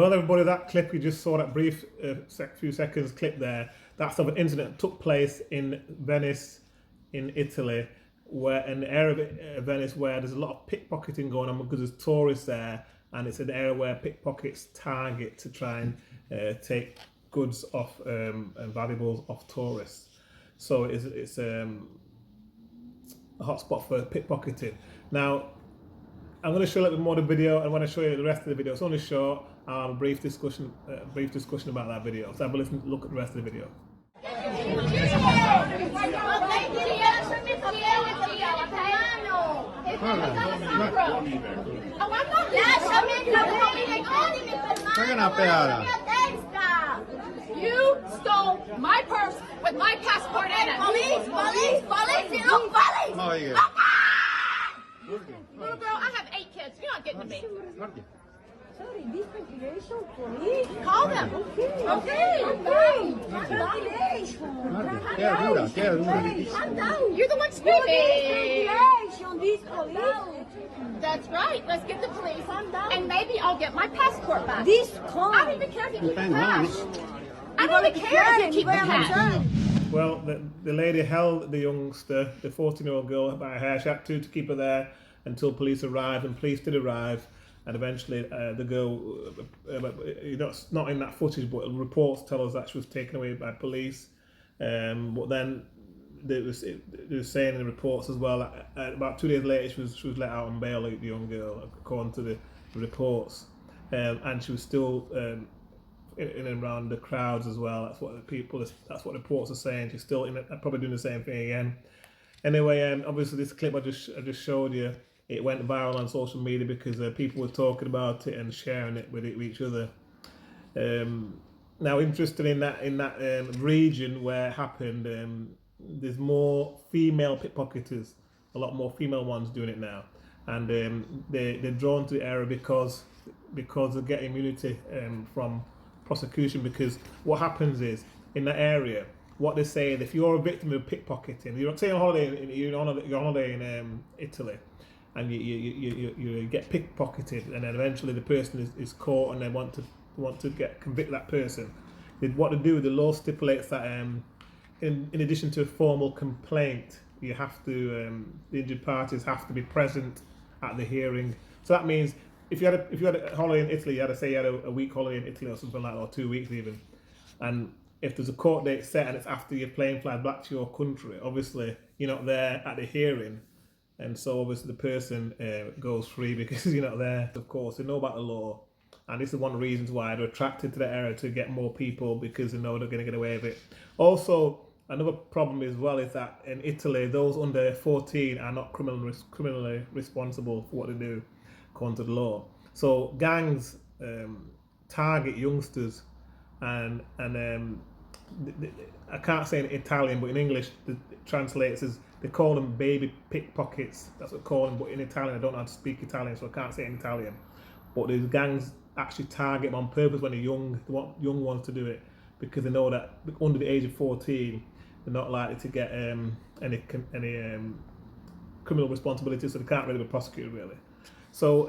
Well, everybody, that clip you just saw, that brief few seconds clip there, that's of an incident that took place in Venice, in Italy, where in the area of Venice where there's a lot of pickpocketing going on because there's tourists there, and it's an area where pickpockets target to try and take goods off and valuables off tourists. So it's a hotspot for pickpocketing. Now, I'm going to show a little bit more of the video, and when I show you the rest of the video, it's only short. A brief discussion about that video. So have a listen, look at the rest of the video. You stole my purse with my passport in it. Police, you look police. Little girl, I have 8 kids. You're not getting to me. Sorry, this ventilation, police. Call them. Okay. Calm down. You're the one screaming. This police. That's right. Let's get the police. And maybe I'll get my passport back. This con. I don't even care if you keep the cash. I don't even care if you keep the cash. Well, the lady held the youngster, the 14-year-old girl, by her hair. She had to keep her there until police arrived, and police did arrive. And eventually, the girl, not in that footage, but reports tell us that she was taken away by police. But then they were saying in the reports as well that about 2 days later, she was let out on bail, the young girl, according to the reports. And she was still in and around the crowds as well. That's what the reports are saying. She's still probably doing the same thing again. Anyway, obviously this clip I just showed you, it went viral on social media because people were talking about it and sharing it with each other. Now, interested in that region where it happened, there's more female pickpocketers, a lot more female ones doing it now, and they're drawn to the area because they get immunity from prosecution. Because what happens is, in that area, what they say is if you're a victim of pickpocketing, you're on holiday in Italy, and you get pickpocketed, and then eventually the person is caught, and they want to convict that person. What they do, the law stipulates that in addition to a formal complaint, you have to the injured parties have to be present at the hearing. So that means if you had a holiday in Italy, you had a week holiday in Italy or something like that, or 2 weeks even, and if there's a court date set and it's after your plane flies back to your country, obviously you're not there at the hearing, and so obviously the person goes free because you're not there. Of course, they know about the law, and this is one of the reasons why they're attracted to that area, to get more people, because they know they're going to get away with it. Also, another problem as well is that in Italy, those under 14 are not criminally responsible for what they do, according to the law. So gangs target youngsters, and I can't say in Italian, but in English it translates as, they call them baby pickpockets. That's what they call them, but in Italian I don't know how to speak Italian, so I can't say it in Italian. But these gangs actually target them on purpose when they want young ones to do it, because they know that under the age of 14 they're not likely to get any criminal responsibility, so they can't really be prosecuted really. So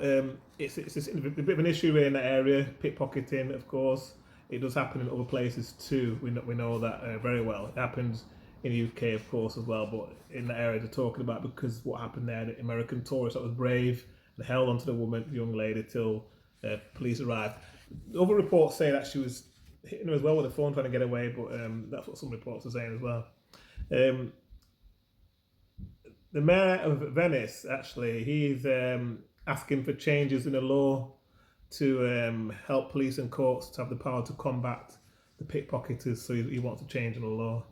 it's a bit of an issue in that area, pickpocketing. Of course, it does happen in other places too. We know that very well. It happens in the UK, of course, as well. But in that area they're talking about, because what happened there, the American tourist that was brave and held onto the young lady till police arrived. Other reports say that she was hitting her as well with a phone trying to get away, but that's what some reports are saying as well. The mayor of Venice, actually, he's asking for changes in the law to help police and courts to have the power to combat the pickpocketers. So he wants to change in the law.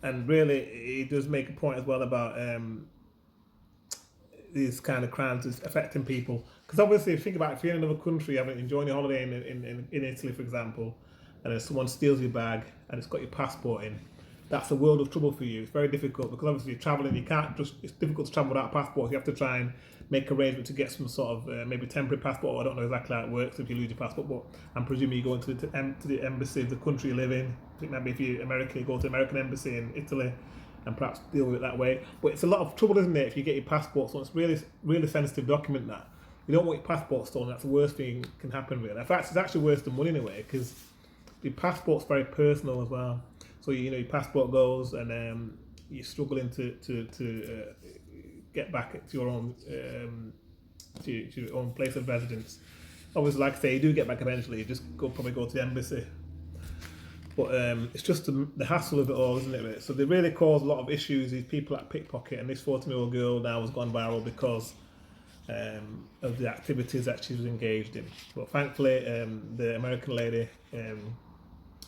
And really, he does make a point as well about these kind of crimes is affecting people. Because obviously, think about it, if you're in another country, enjoying your holiday in Italy, for example, and if someone steals your bag and it's got your passport in, that's a world of trouble for you. It's very difficult, because obviously you're travelling, it's difficult to travel without a passport. You have to try and make arrangement to get some sort of maybe temporary passport. I don't know exactly how it works if you lose your passport, but I'm presuming you go into the embassy of the country you live in. I think maybe if you're American, you go to the American embassy in Italy and perhaps deal with it that way. But it's a lot of trouble, isn't it, if you get your passport? So it's really sensitive document that. you don't want your passport stolen. That's the worst thing can happen, really. In fact, it's actually worse than money anyway, because the passport's very personal as well. So you know your passport goes, and you're struggling to get back to your own to your own place of residence. Obviously, like I say, you do get back eventually. You just probably go to the embassy. But it's just the hassle of it all, isn't it? So they really cause a lot of issues. These people that pickpocket, and this 14-year-old girl now has gone viral because of the activities that she was engaged in. But thankfully, the American lady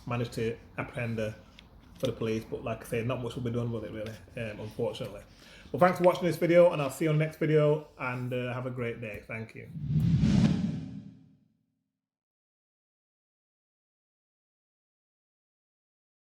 managed to apprehend her for the police. But like I say, not much will be done with it, really, unfortunately. Well, thanks for watching this video, and I'll see you on the next video, and have a great day. Thank you.